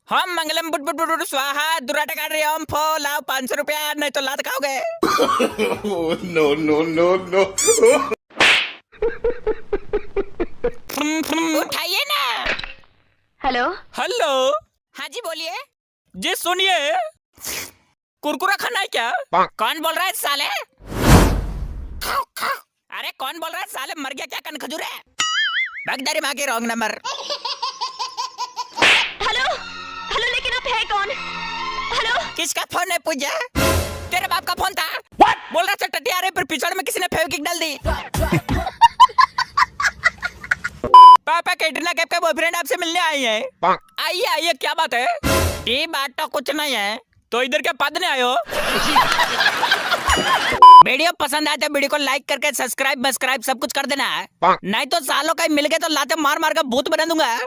हम मंगलम बुट बुट बुट बुट स्वाहा दुराटा काट रही हम फो लाओ 500 रुपया नहीं तो लात खाओगे। No no no no. उठाइए ना। हेलो। हेलो। हाँ जी बोलिए। जी सुनिए, कुरकुरा खाना है क्या? कौन बोल रहा है साले? अरे कौन बोल रहा है साले? मर गया क्या कन खजूर है? बगदारी माँ के रॉन्ग नंबर। हेलो हेलो, लेकिन आप है कौन? हेलो। किसका फोन है पूजा? तेरे बाप का फोन था। बोल रहा था टट्टी आ रही, पर पिछड़ में किसी ने फेविक्विक डाल दी। पापा कैटरीना कैफ का बॉयफ्रेंड आपसे मिलने आई है। आइए आइए, क्या बात है? ये बात तो कुछ नहीं है, तो इधर क्या पादने आए हो? वीडियो पसंद आए तो वीडियो को लाइक करके सब्सक्राइब सब कुछ कर देना है, नहीं तो सालों का मिल गए तो लाते मार मार कर भूत बना दूंगा।